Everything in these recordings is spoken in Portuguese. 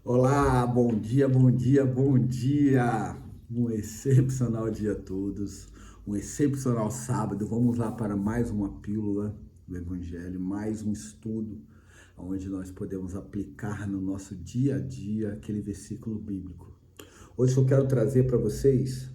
Olá, bom dia, bom dia, bom dia. Um excepcional dia a todos, um excepcional sábado. Vamos lá para mais uma pílula do Evangelho, mais um estudo onde nós podemos aplicar no nosso dia a dia aquele versículo bíblico. Hoje eu quero trazer para vocês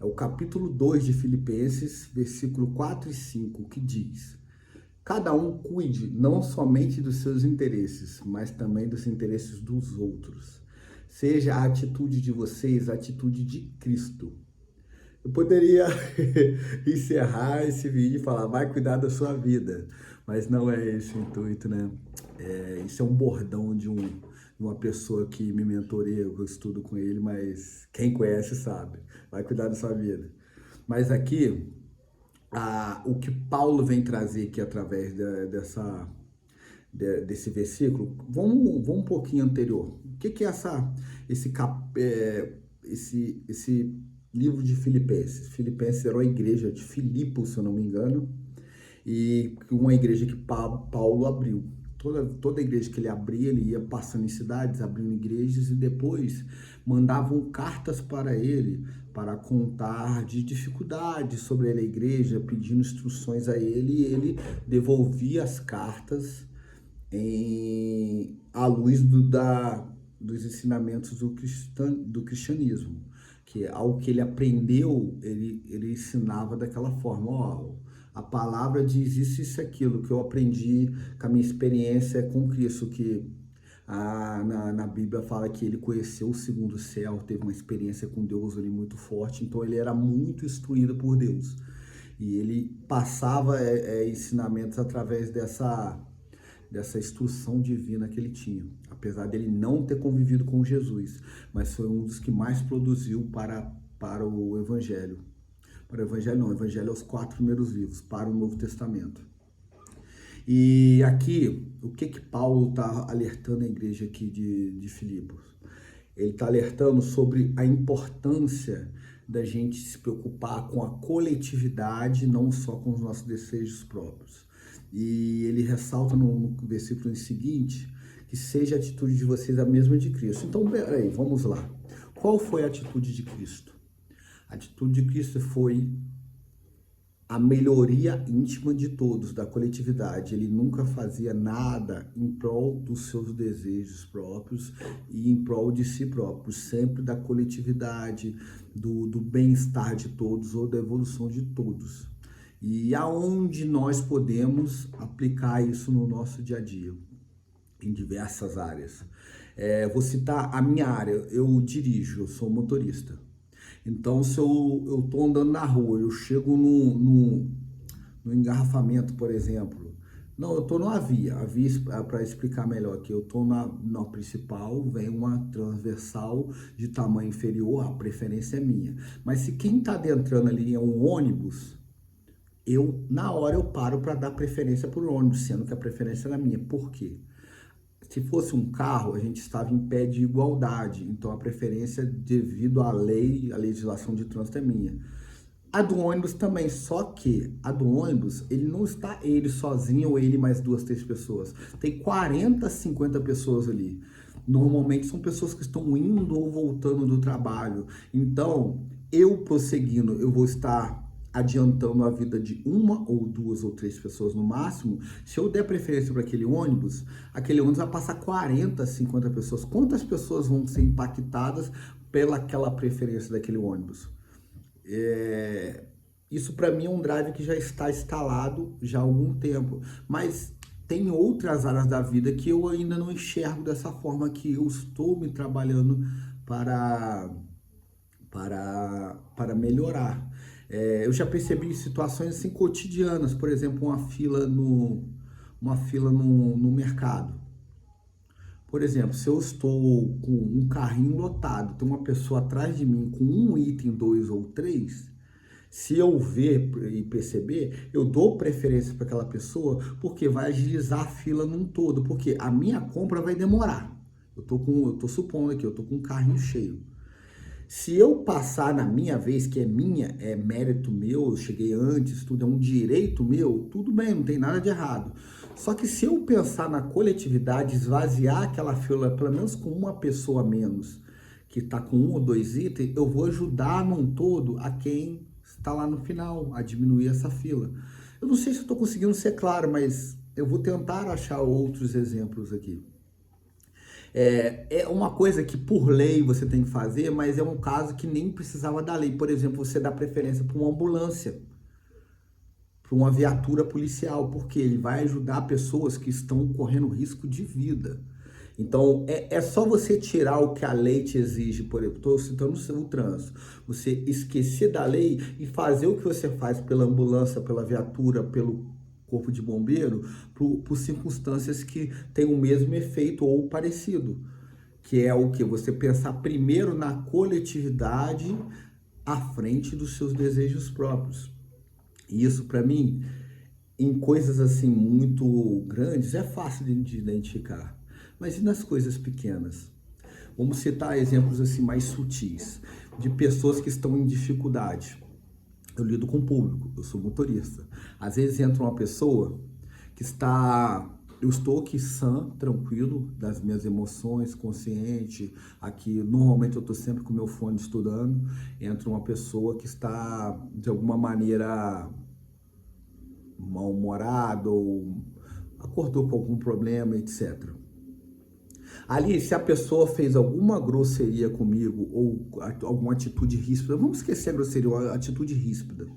o capítulo 2 de Filipenses, versículo 4 e 5, que diz: cada um cuide não somente dos seus interesses, mas também dos interesses dos outros. Seja a atitude de vocês a atitude de Cristo. Eu poderia encerrar esse vídeo e falar, vai cuidar da sua vida, mas não é esse o intuito, né? Isso é um bordão de uma pessoa que me mentoreia, eu estudo com ele, mas quem conhece sabe, vai cuidar da sua vida. Mas aqui, o que Paulo vem trazer aqui através desse versículo, vamos um pouquinho anterior. O que é esse livro de Filipenses? Filipenses era uma igreja de Filipe, se eu não me engano, e uma igreja que Paulo abriu. Toda igreja que ele abria, ele ia passando em cidades, abrindo igrejas e depois mandavam cartas para ele para contar de dificuldades sobre a igreja, pedindo instruções a ele, e ele devolvia as cartas à luz dos ensinamentos do cristianismo, que ao que ele aprendeu, ele ensinava daquela forma, ó, a palavra diz isso e aquilo, que eu aprendi com a minha experiência com Cristo, que na Bíblia fala que ele conheceu o segundo céu, teve uma experiência com Deus ali muito forte, então ele era muito instruído por Deus. E ele passava ensinamentos através dessa instrução divina que ele tinha, apesar dele não ter convivido com Jesus, mas foi um dos que mais produziu para o Evangelho. Para o Evangelho não, o Evangelho é os 4 primeiros livros, para o Novo Testamento. E aqui, o que Paulo está alertando a igreja aqui de Filipos? Ele está alertando sobre a importância da gente se preocupar com a coletividade, não só com os nossos desejos próprios. E ele ressalta no versículo seguinte que seja a atitude de vocês a mesma de Cristo. Então, peraí, vamos lá. Qual foi a atitude de Cristo? A atitude de Cristo foi a melhoria íntima de todos, da coletividade. Ele nunca fazia nada em prol dos seus desejos próprios e em prol de si próprio, sempre da coletividade, do bem-estar de todos ou da evolução de todos. E aonde nós podemos aplicar isso no nosso dia a dia, em diversas áreas. Vou citar a minha área, eu dirijo, eu sou motorista. Então, se eu tô andando na rua, eu chego no engarrafamento, por exemplo. Não, eu tô numa via. A via, para explicar melhor aqui, eu tô na principal, vem uma transversal de tamanho inferior, a preferência é minha. Mas se quem tá adentrando ali é um ônibus, na hora eu paro para dar preferência para o ônibus, sendo que a preferência era minha. Por quê? Se fosse um carro, a gente estava em pé de igualdade, então a preferência devido à lei, à legislação de trânsito é minha. A do ônibus também, só que a do ônibus, ele não está ele sozinho ou ele mais 2, 3 pessoas. Tem 40, 50 pessoas ali. Normalmente são pessoas que estão indo ou voltando do trabalho. Então, eu prosseguindo, eu vou estar adiantando a vida de 1 ou 2 ou 3 pessoas no máximo. Se eu der preferência para aquele ônibus vai passar 40, 50 pessoas. Quantas pessoas vão ser impactadas pelaquela preferência daquele ônibus? Isso para mim é um drive que já está instalado já há algum tempo, mas tem outras áreas da vida que eu ainda não enxergo dessa forma, que eu estou me trabalhando para melhorar. Eu já percebi situações assim cotidianas, por exemplo, uma fila no mercado. Por exemplo, se eu estou com um carrinho lotado, tem uma pessoa atrás de mim com um item, 2 ou 3, se eu ver e perceber, eu dou preferência para aquela pessoa, porque vai agilizar a fila num todo, porque a minha compra vai demorar. Eu tô supondo aqui, eu tô com um carrinho cheio. Se eu passar na minha vez, que é minha, é mérito meu, eu cheguei antes, tudo é um direito meu, tudo bem, não tem nada de errado. Só que se eu pensar na coletividade, esvaziar aquela fila, pelo menos com uma pessoa a menos, que está com um ou dois itens, eu vou ajudar num todo a quem está lá no final, a diminuir essa fila. Eu não sei se eu estou conseguindo ser claro, mas eu vou tentar achar outros exemplos aqui. É uma coisa que por lei você tem que fazer, mas é um caso que nem precisava da lei. Por exemplo, você dá preferência para uma ambulância, para uma viatura policial, porque ele vai ajudar pessoas que estão correndo risco de vida. Então, é só você tirar o que a lei te exige, por exemplo, estou citando o trânsito, você esquecer da lei e fazer o que você faz pela ambulância, pela viatura, pelo corpo de bombeiro, por circunstâncias que têm o mesmo efeito ou parecido, que é o que? Você pensar primeiro na coletividade à frente dos seus desejos próprios. E isso, para mim, em coisas assim muito grandes, é fácil de identificar. Mas e nas coisas pequenas? Vamos citar exemplos assim mais sutis, de pessoas que estão em dificuldade. Eu lido com o público, eu sou motorista. Às vezes entra uma pessoa que está... Eu estou aqui sã, tranquilo, das minhas emoções, consciente. Aqui, normalmente eu estou sempre com o meu fone estudando. Entra uma pessoa que está, de alguma maneira, mal-humorado ou acordou com algum problema, etc. Ali, se a pessoa fez alguma grosseria comigo ou alguma atitude ríspida, vamos esquecer a grosseria, uma atitude ríspida.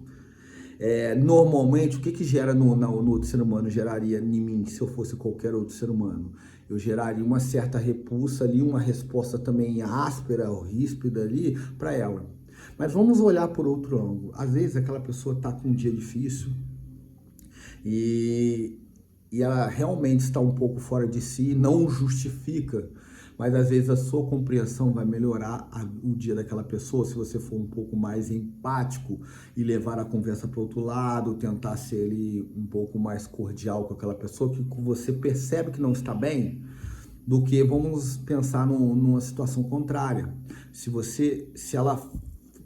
Normalmente, o que gera no outro ser humano geraria em mim, se eu fosse qualquer outro ser humano? Eu geraria uma certa repulsa ali, uma resposta também áspera ou ríspida ali para ela. Mas vamos olhar por outro ângulo. Às vezes aquela pessoa está com um dia difícil e ela realmente está um pouco fora de si, não justifica, mas às vezes a sua compreensão vai melhorar o dia daquela pessoa se você for um pouco mais empático e levar a conversa para o outro lado, tentar ser ali um pouco mais cordial com aquela pessoa que você percebe que não está bem, do que vamos pensar numa situação contrária. Se ela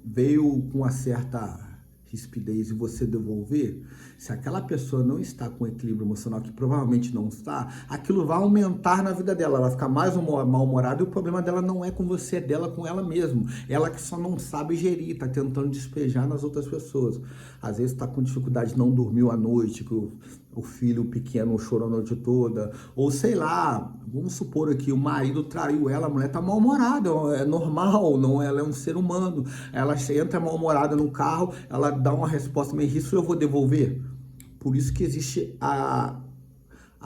veio com uma certa rispidez e você devolver, se aquela pessoa não está com equilíbrio emocional, que provavelmente não está, aquilo vai aumentar na vida dela, ela vai ficar mais mal-humorada e o problema dela não é com você, é dela com ela mesma. Ela que só não sabe gerir, está tentando despejar nas outras pessoas. Às vezes está com dificuldade, não dormiu à noite, que o filho pequeno chorou a noite toda, ou sei lá, vamos supor aqui, o marido traiu ela, a mulher tá mal-humorada, é normal, não, ela é um ser humano, ela entra mal-humorada no carro, ela dá uma resposta meio ríspida, eu vou devolver. Por isso que existe a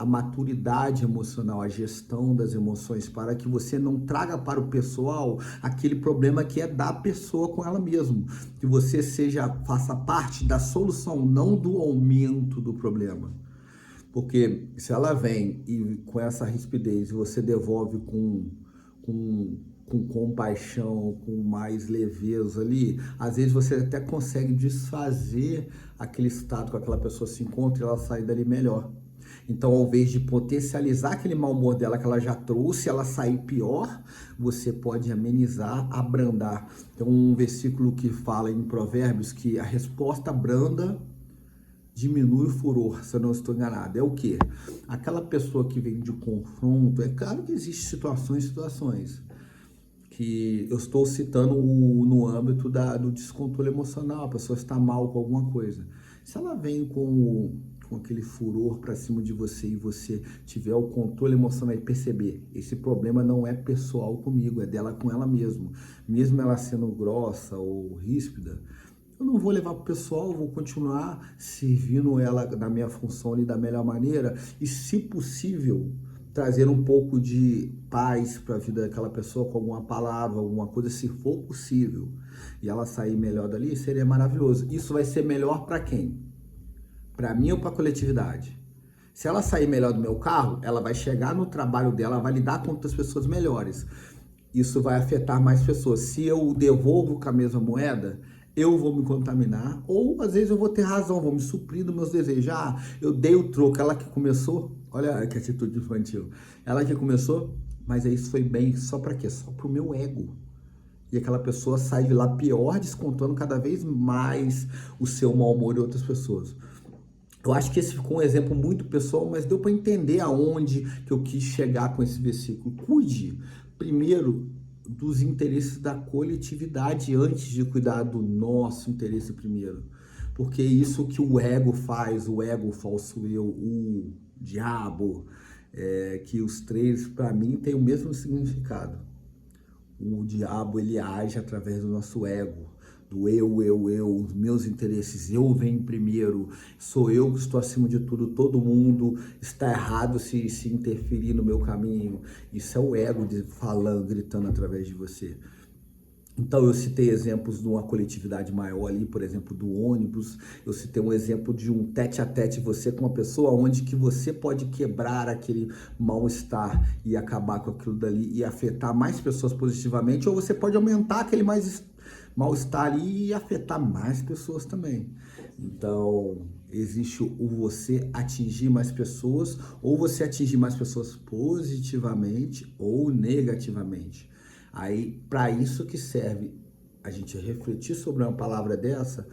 maturidade emocional, a gestão das emoções, para que você não traga para o pessoal aquele problema que é da pessoa com ela mesma, que você faça parte da solução, não do aumento do problema. Porque se ela vem e com essa rispidez e você devolve com compaixão, com mais leveza ali, às vezes você até consegue desfazer aquele estado que aquela pessoa se encontra e ela sai dali melhor. Então, ao invés de potencializar aquele mau humor dela que ela já trouxe, ela sair pior, você pode amenizar, abrandar. Tem um versículo que fala em Provérbios que a resposta branda diminui o furor, se eu não estou enganado. É o quê? Aquela pessoa que vem de confronto, é claro que existem situações, que eu estou citando no âmbito do descontrole emocional, a pessoa está mal com alguma coisa. Se ela vem com aquele furor para cima de você e você tiver o controle emocional e perceber, esse problema não é pessoal comigo, é dela com ela mesma. Mesmo ela sendo grossa ou ríspida, eu não vou levar para o pessoal, vou continuar servindo ela na minha função ali da melhor maneira e, se possível, trazer um pouco de paz para a vida daquela pessoa com alguma palavra, alguma coisa, se for possível, e ela sair melhor dali, seria maravilhoso. Isso vai ser melhor para quem? Para mim ou para a coletividade? Se ela sair melhor do meu carro, ela vai chegar no trabalho dela, vai lidar com outras pessoas melhores. Isso vai afetar mais pessoas. Se eu devolvo com a mesma moeda, eu vou me contaminar, ou às vezes eu vou ter razão, vou me suprir dos meus desejos. Eu dei o troco, ela que começou, olha que atitude infantil, ela que começou, mas isso foi bem, só para quê? Só pro meu ego. E aquela pessoa sai de lá pior, descontando cada vez mais o seu mau humor em outras pessoas. Eu acho que esse ficou um exemplo muito pessoal, mas deu para entender aonde que eu quis chegar com esse versículo. Cuide primeiro dos interesses da coletividade antes de cuidar do nosso interesse primeiro. Porque isso que o ego faz, o ego, o falso eu, o diabo, que os três, para mim, têm o mesmo significado. O diabo, ele age através do nosso ego, do eu, os meus interesses, eu venho primeiro, sou eu que estou acima de tudo, todo mundo está errado se interferir no meu caminho. Isso é o ego falando, gritando através de você. Então eu citei exemplos de uma coletividade maior ali, por exemplo, do ônibus. Eu citei um exemplo de um tete a tete você com uma pessoa onde que você pode quebrar aquele mal-estar e acabar com aquilo dali e afetar mais pessoas positivamente, ou você pode aumentar aquele mal-estar ali e afetar mais pessoas também. Então, existe o você atingir mais pessoas, ou você atingir mais pessoas positivamente ou negativamente. Aí, para isso que serve a gente refletir sobre uma palavra dessa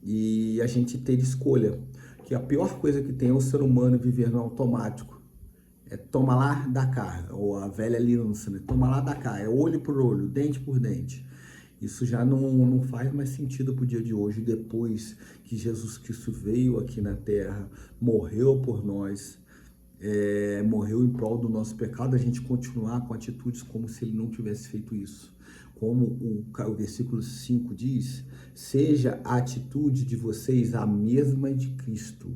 e a gente ter escolha. Que a pior coisa que tem é o ser humano viver no automático. É toma lá, dá cá, ou a velha aliança, né? Toma lá, dá cá, é olho por olho, dente por dente. Isso já não faz mais sentido para o dia de hoje, depois que Jesus Cristo veio aqui na Terra, morreu por nós, morreu em prol do nosso pecado, a gente continuar com atitudes como se ele não tivesse feito isso. Como o versículo 5 diz, seja a atitude de vocês a mesma de Cristo.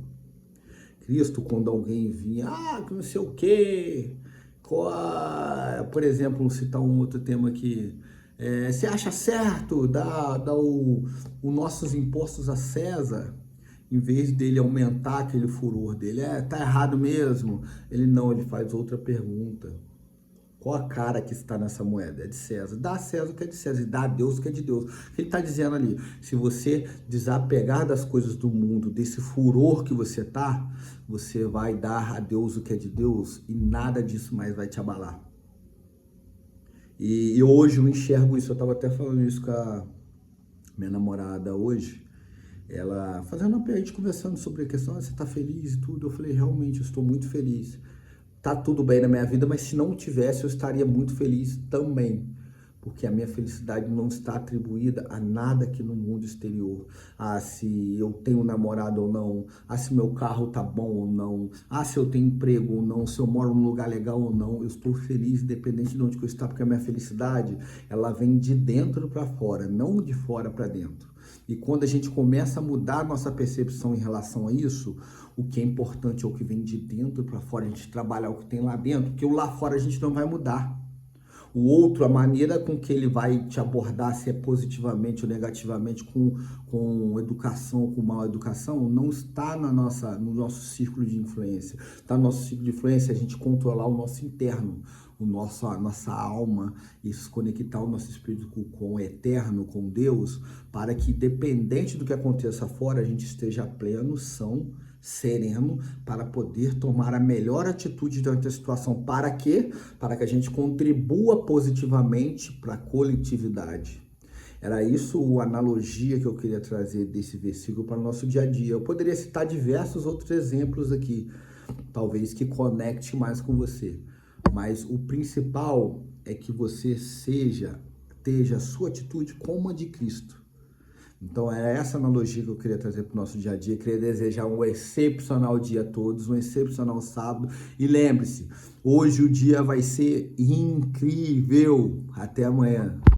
Cristo, quando alguém vinha, que não sei o quê, por exemplo, vou citar um outro tema aqui, você acha certo dar os nossos impostos a César? Em vez dele aumentar aquele furor dele, tá errado mesmo. Ele faz outra pergunta. Qual a cara que está nessa moeda? É de César. Dá a César o que é de César e dá a Deus o que é de Deus. O que ele está dizendo ali? Se você desapegar das coisas do mundo, desse furor que você tá, você vai dar a Deus o que é de Deus e nada disso mais vai te abalar. E hoje eu enxergo isso. Eu estava até falando isso com a minha namorada hoje. Ela fazendo a gente conversando sobre a questão, você tá feliz e tudo. Eu falei, realmente, eu estou muito feliz. Tá tudo bem na minha vida, mas se não tivesse, eu estaria muito feliz também. Porque a minha felicidade não está atribuída a nada aqui no mundo exterior. Se eu tenho namorado ou não, se meu carro tá bom ou não, se eu tenho emprego ou não, se eu moro num lugar legal ou não. Eu estou feliz independente de onde eu estou, porque a minha felicidade, ela vem de dentro para fora, não de fora para dentro. E quando a gente começa a mudar a nossa percepção em relação a isso, o que é importante é o que vem de dentro para fora, a gente trabalhar o que tem lá dentro, porque o lá fora a gente não vai mudar. O outro, a maneira com que ele vai te abordar, se é positivamente ou negativamente, com educação, com mal educação, não está no nosso círculo de influência. Está no nosso círculo de influência a gente controlar o nosso interno, a nossa alma, e se conectar o nosso espírito com o eterno, com Deus, para que, independente do que aconteça fora, a gente esteja pleno, são, sereno, para poder tomar a melhor atitude diante da situação. Para quê? Para que a gente contribua positivamente para a coletividade. Era isso a analogia que eu queria trazer desse versículo para o nosso dia a dia. Eu poderia citar diversos outros exemplos aqui, talvez que conecte mais com você. Mas o principal é que você esteja a sua atitude como a de Cristo. Então é essa analogia que eu queria trazer para o nosso dia a dia. Queria desejar um excepcional dia a todos, um excepcional sábado. E lembre-se, hoje o dia vai ser incrível. Até amanhã.